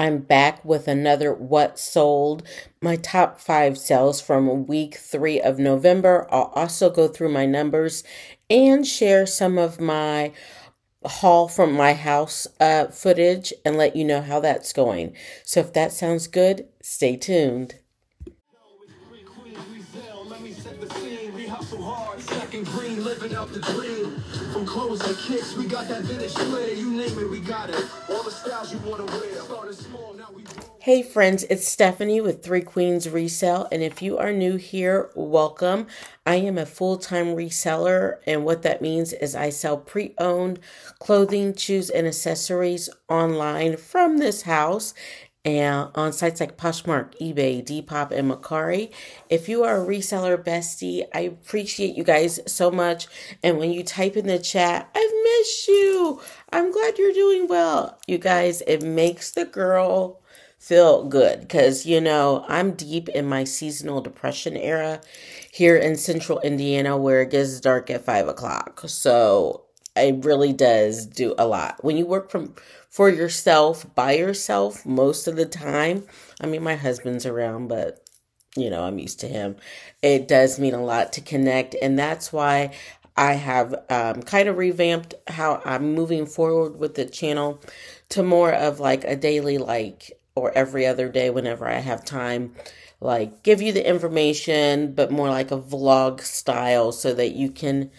I'm back with another What Sold, my top 5 sales from week 3 of November. I'll also go through my numbers and share some of my haul from my house footage and let you know how that's going. So if that sounds good, stay tuned. Green, living out the dream. From clothes and kicks, we got that vintage flair. You name it, we got it. All the styles you want to wear. Started small, now we. Hey friends, it's Stephanie with 3 Queens Resell, and if you are new here, welcome. I am a full-time reseller, and what that means is I sell pre-owned clothing, shoes, and accessories online from this house and on sites like Poshmark, eBay, Depop, and Mercari. If you are a reseller bestie, I appreciate you guys so much. And when you type in the chat, I've missed you. I'm glad you're doing well. You guys, it makes the girl feel good because, you know, I'm deep in my seasonal depression era here in central Indiana where it gets dark at 5 o'clock. So it really does do a lot. When you work for yourself, by yourself, most of the time, I mean, my husband's around, but, you know, I'm used to him. It does mean a lot to connect, and that's why I have kind of revamped how I'm moving forward with the channel to more of like a daily, like, or every other day whenever I have time, like give you the information, but more like a vlog style so that you can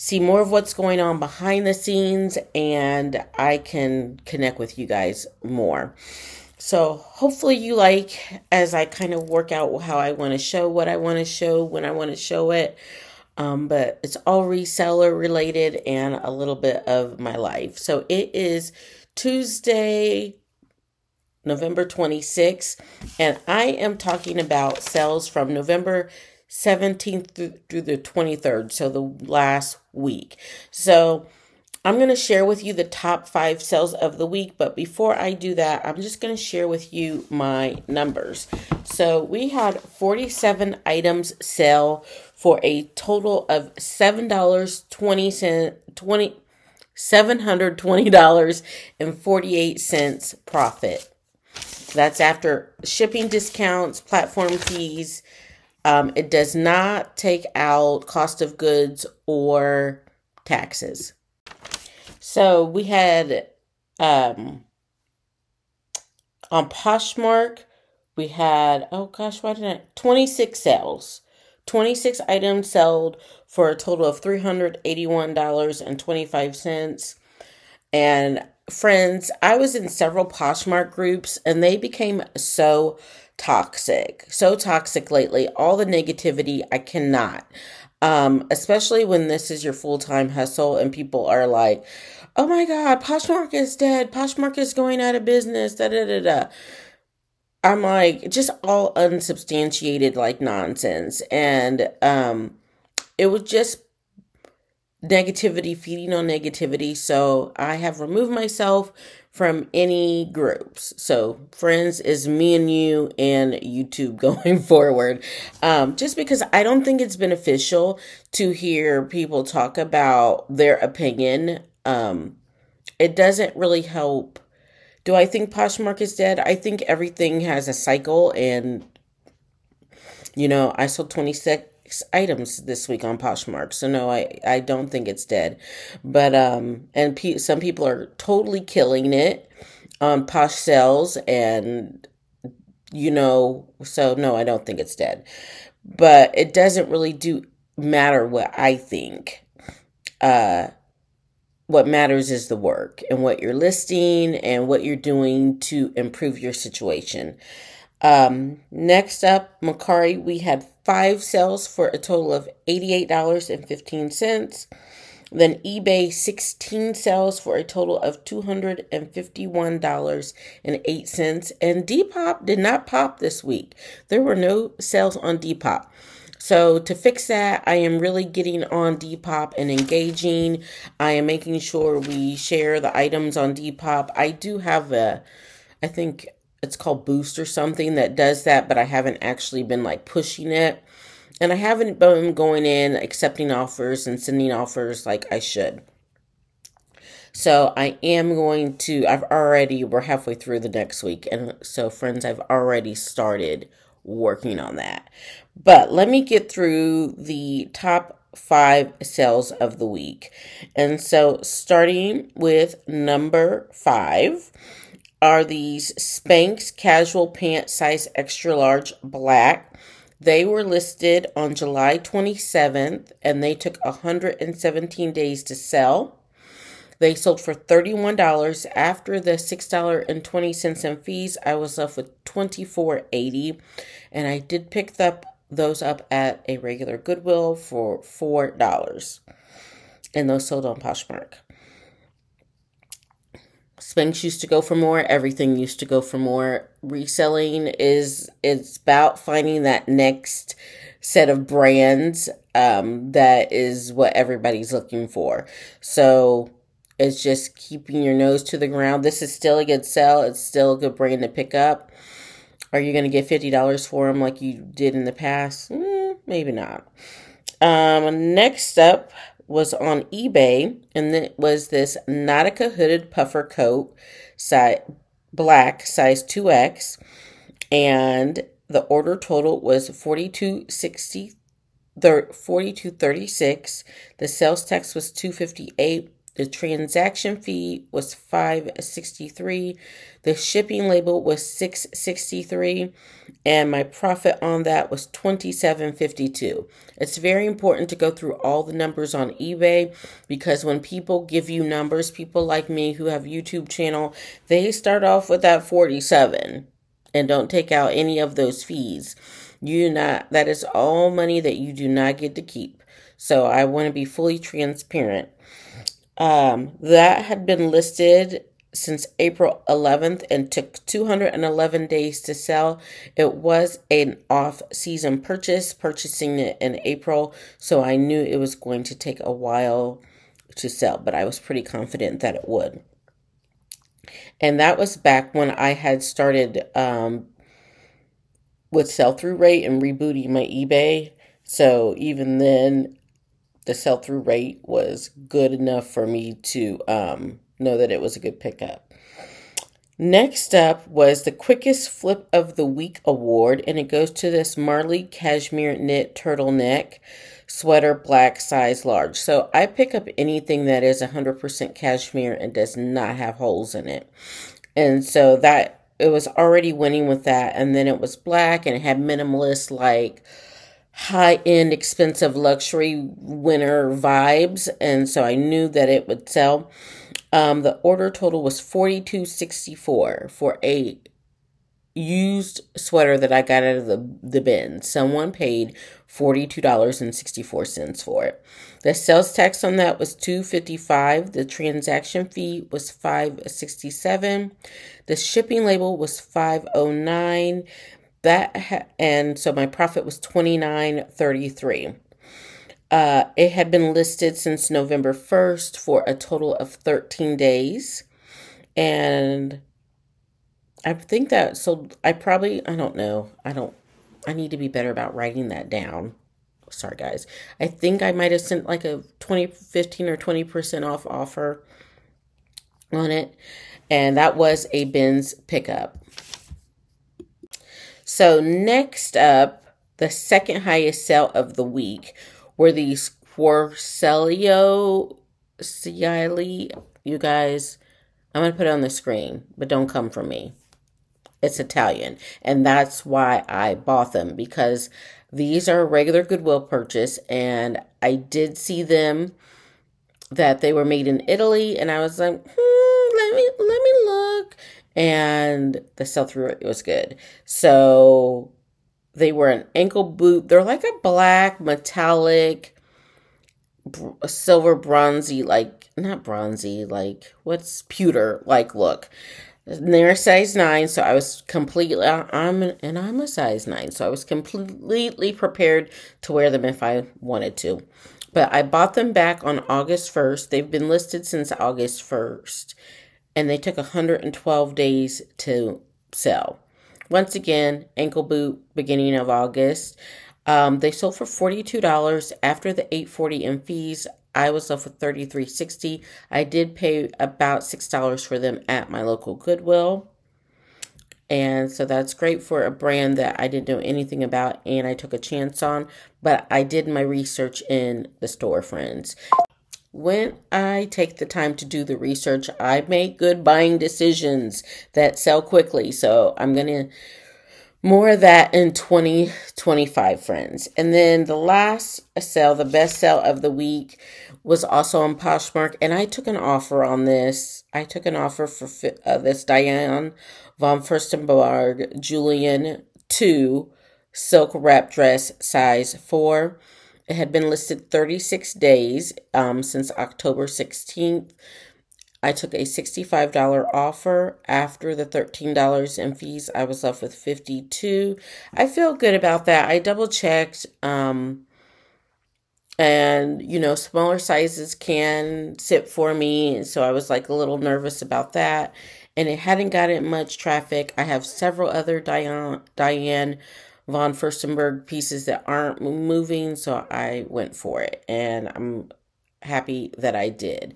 see more of what's going on behind the scenes and I can connect with you guys more. So hopefully you like as I kind of work out how I want to show what I want to show when I want to show it. But it's all reseller related and a little bit of my life. So it is Tuesday, November 26th, and I am talking about sales from November 17th through the 23rd, so the last week. So I'm going to share with you the top 5 sales of the week, but before I do that, I'm just going to share with you my numbers. So we had 47 items sell for a total of $720.48 profit. That's after shipping discounts, platform fees. It does not take out cost of goods or taxes. So we had on Poshmark, we had, 26 sales. 26 items sold for a total of $381.25. And friends, I was in several Poshmark groups and they became so toxic lately. All the negativity, I cannot. Especially when this is your full-time hustle and people are like, oh my God, Poshmark is dead. Poshmark is going out of business. Da da da da. I'm like, just all unsubstantiated like nonsense. And it was just negativity, feeding on negativity. So I have removed myself from any groups. So friends is me and you and YouTube going forward. Just because I don't think it's beneficial to hear people talk about their opinion. It doesn't really help. Do I think Poshmark is dead? I think everything has a cycle, and you know, I sold 26 items this week on Poshmark. So no, I don't think it's dead. But some people are totally killing it on Posh sales, and you know, so no, I don't think it's dead. But it doesn't really matter what I think. What matters is the work and what you're listing and what you're doing to improve your situation. Next up, Mercari, we had 5 sales for a total of $88.15. Then eBay, 16 sales for a total of $251.08. And Depop did not pop this week. There were no sales on Depop. So to fix that, I am really getting on Depop and engaging. I am making sure we share the items on Depop. I do have I think it's called Boost or something that does that, but I haven't actually been like pushing it. And I haven't been going in, accepting offers and sending offers like I should. So I am going to, we're halfway through the next week. And so friends, I've already started working on that. But let me get through the top 5 sales of the week. And so starting with number 5 are these Spanx casual pant size extra large black. They were listed on July 27th and they took 117 days to sell. They sold for $31. After the $6.20 in fees, I was left with $24.80, and I did pick those up at a regular Goodwill for $4, and those sold on Poshmark. Spanx used to go for more. Everything used to go for more. Reselling it's about finding that next set of brands that is what everybody's looking for. So it's just keeping your nose to the ground. This is still a good sell. It's still a good brand to pick up. Are you going to get $50 for them like you did in the past? Maybe not. Next up was on eBay, and it was this Nautica hooded puffer coat, black, size 2X, and the order total was $42.36. The sales tax was $2.58. The transaction fee was $5.63. The shipping label was $6.63. And my profit on that was $27.52. It's very important to go through all the numbers on eBay, because when people give you numbers, people like me who have YouTube channel, they start off with that 47 and don't take out any of those fees. That is all money that you do not get to keep. So I want to be fully transparent. That had been listed since April 11th and took 211 days to sell. It was an off-season purchasing it in April, so I knew it was going to take a while to sell, but I was pretty confident that it would. And that was back when I had started with sell-through rate and rebooting my eBay. So even then, the sell-through rate was good enough for me to know that it was a good pickup. Next up was the quickest flip of the week award, and it goes to this Marley cashmere knit turtleneck sweater, black, size large. So I pick up anything that is 100% cashmere and does not have holes in it. And so that it was already winning with that. And then it was black and it had minimalist, like high-end, expensive luxury winter vibes. And so I knew that it would sell. The order total was $42.64 for a used sweater that I got out of the bin. Someone paid $42.64 for it. The sales tax on that was $2.55. The transaction fee was $5.67. The shipping label was $5.09. And so my profit was $29.33. It had been listed since November 1st for a total of 13 days. And I think that, so I don't know. I need to be better about writing that down. Sorry, guys. I think I might have sent like a 15 or 20% off offer on it. And that was a Ben's pickup. So next up, the second highest sale of the week were these Quercelio Ciali. You guys, I'm going to put it on the screen, but don't come for me. It's Italian, and that's why I bought them, because these are a regular Goodwill purchase, and I did see them that they were made in Italy, and I was like, let me look, and the sell-through was good. So they were an ankle boot. They're like a black metallic silver bronzy, like not bronzy, like what's pewter like look. They're size 9, so I was completely, I'm a size 9, so I was completely prepared to wear them if I wanted to. But I bought them back on August 1st. They've been listed since August 1st, and they took 112 days to sell. Once again, ankle boot, beginning of August. They sold for $42 after the $8.40 in fees. I was left with $33.60. I did pay about $6 for them at my local Goodwill. And so that's great for a brand that I didn't know anything about and I took a chance on. But I did my research in the store, friends. When I take the time to do the research, I make good buying decisions that sell quickly. So I'm going to more of that in 2025, friends. And then the last sale, the best sale of the week, was also on Poshmark. And I took an offer on this. I took an offer for this Diane von Furstenberg Julian 2 silk wrap dress size 4. It had been listed 36 days since October 16th. I took a $65 offer. After the $13 in fees, I was left with $52. I feel good about that. I double checked. And, you know, smaller sizes can sit for me. So I was like a little nervous about that. And it hadn't gotten much traffic. I have several other Diane von Furstenberg pieces that aren't moving, so I went for it, and I'm happy that I did.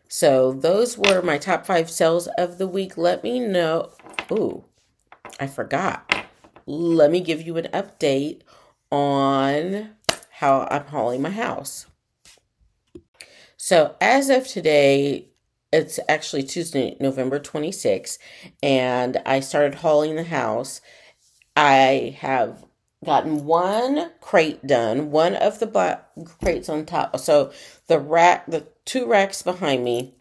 So those were my top 5 sales of the week. Let me know. Ooh, I forgot. Let me give you an update on how I'm hauling my house. So as of today, it's actually Tuesday, November 26th, and I started hauling the house. I have gotten one crate done, one of the black crates on top. So the 2 racks behind me,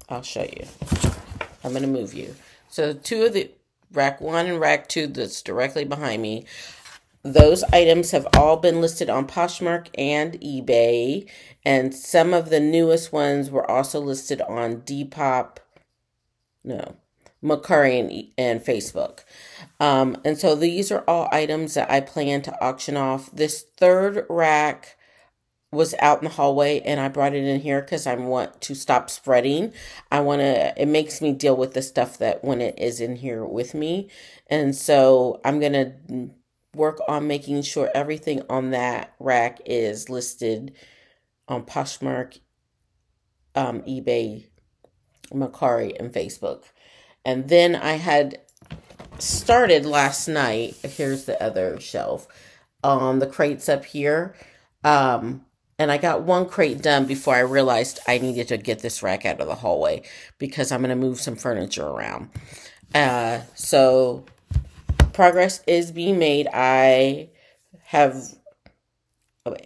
I'll show you. I'm going to move you. So 2 of the rack 1 and rack 2 that's directly behind me, those items have all been listed on Poshmark and eBay. And some of the newest ones were also listed on Depop. No. Mercari and Facebook. And so these are all items that I plan to auction off. This 3rd rack was out in the hallway and I brought it in here because I want to stop spreading. It makes me deal with the stuff that when it is in here with me. And so I'm going to work on making sure everything on that rack is listed on Poshmark, eBay, Mercari, and Facebook. And then I had started last night, here's the other shelf, the crates up here. And I got one crate done before I realized I needed to get this rack out of the hallway because I'm going to move some furniture around. So progress is being made. I have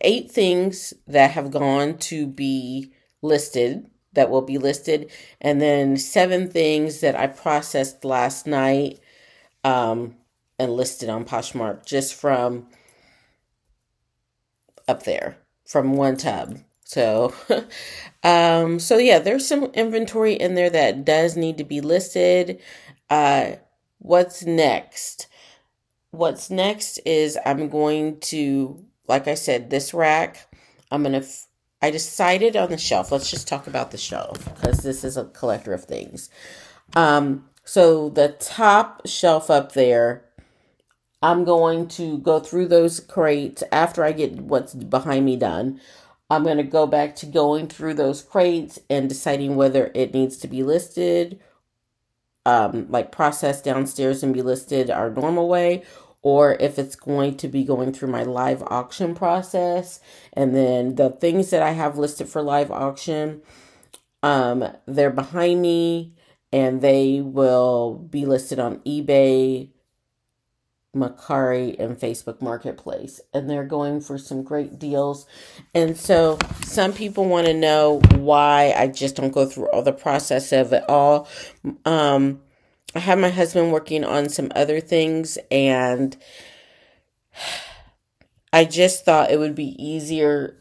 8 things that have gone to be listed, that will be listed, and then 7 things that I processed last night and listed on Poshmark just from up there, from one tub. So, so yeah, there's some inventory in there that does need to be listed. What's next? What's next is I'm going to, like I said, this rack, I decided on the shelf. Let's just talk about the shelf because this is a collector of things. So the top shelf up there, I'm going to go through those crates after I get what's behind me done. I'm going to go back to going through those crates and deciding whether it needs to be listed, like processed downstairs and be listed our normal way, or if it's going to be going through my live auction process. And then the things that I have listed for live auction, they're behind me and they will be listed on eBay, Mercari, and Facebook Marketplace. And they're going for some great deals. And so some people want to know why I just don't go through all the process of it all. I have my husband working on some other things, and I just thought it would be easier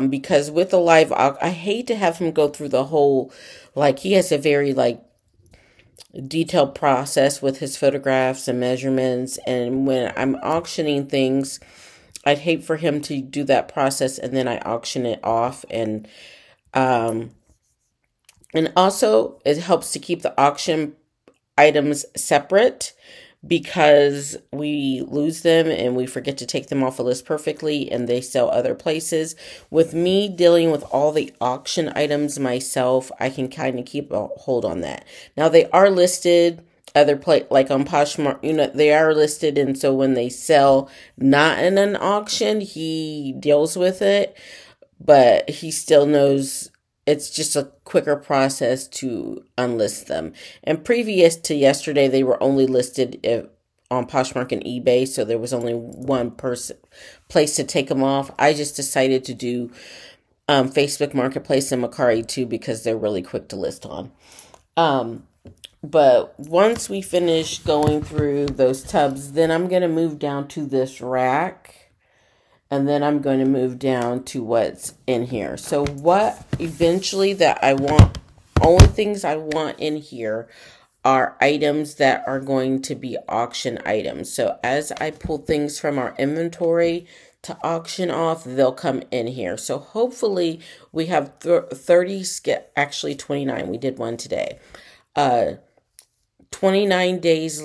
because with the live, I hate to have him go through the whole, like he has a very detailed process with his photographs and measurements, and when I'm auctioning things, I'd hate for him to do that process and then I auction it off, and also it helps to keep the auction items separate because we lose them and we forget to take them off a list perfectly and they sell other places. With me dealing with all the auction items myself, I can kind of keep a hold on that. Now they are listed other like on Poshmark, they are listed, and so when they sell not in an auction, he deals with it, but he still knows it's just a quicker process to unlist them. And previous to yesterday, they were only listed on Poshmark and eBay, so there was only one place to take them off. I just decided to do Facebook Marketplace and Mercari too, because they're really quick to list on. But once we finish going through those tubs, then I'm going to move down to this rack. And then I'm going to move down to what's in here. So what eventually that I want, only things I want in here are items that are going to be auction items. So as I pull things from our inventory to auction off, they'll come in here. So hopefully we have 30, actually 29. We did one today. 29 days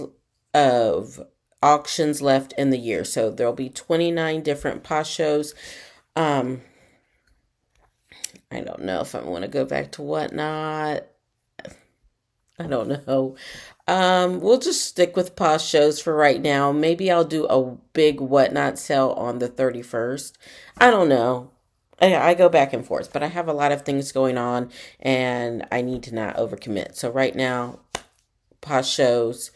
of auctions left in the year. So there'll be 29 different Posh shows. I don't know if I want to go back to Whatnot. I don't know. We'll just stick with Posh shows for right now. Maybe I'll do a big Whatnot sale on the 31st. I don't know. I go back and forth, but I have a lot of things going on and I need to not overcommit. So right now, Posh shows,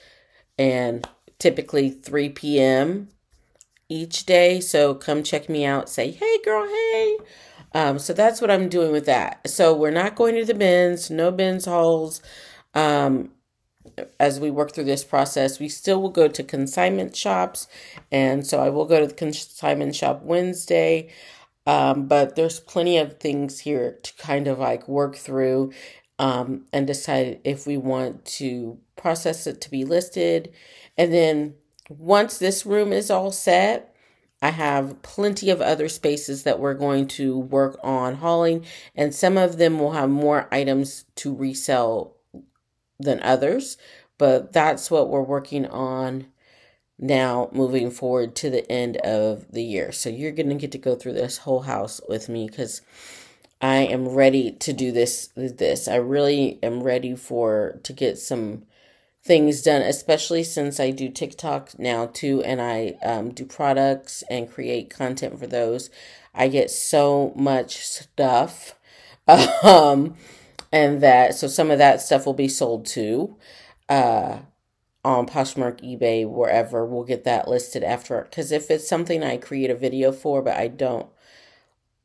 and typically 3 p.m. each day. So come check me out. Say, hey, girl, hey. So that's what I'm doing with that. So we're not going to the bins. No bins hauls. As we work through this process, we still will go to consignment shops. And so I will go to the consignment shop Wednesday. But there's plenty of things here to kind of like work through and decide if we want to process it to be listed. And then once this room is all set, I have plenty of other spaces that we're going to work on hauling, and some of them will have more items to resell than others, but that's what we're working on now moving forward to the end of the year. So you're going to get to go through this whole house with me because I am ready to do this. I really am ready to get some things done, especially since I do TikTok now too, and I do products and create content for those. I get so much stuff, and so some of that stuff will be sold too, on Poshmark, eBay, wherever. We'll get that listed after, because if it's something I create a video for, but I don't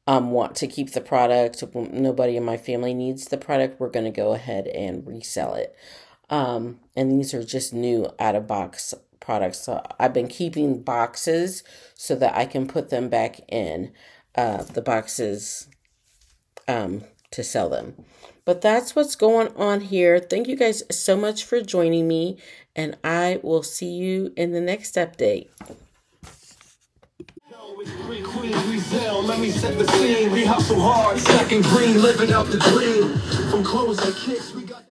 want to keep the product, nobody in my family needs the product, we're going to go ahead and resell it. And these are just new out-of-box products. So I've been keeping boxes so that I can put them back in the boxes to sell them. But that's what's going on here. Thank you guys so much for joining me, and I will see you in the next update. Resell, let me set the scene. We hustle hard, second green, living out the dream. From clothes like kicks.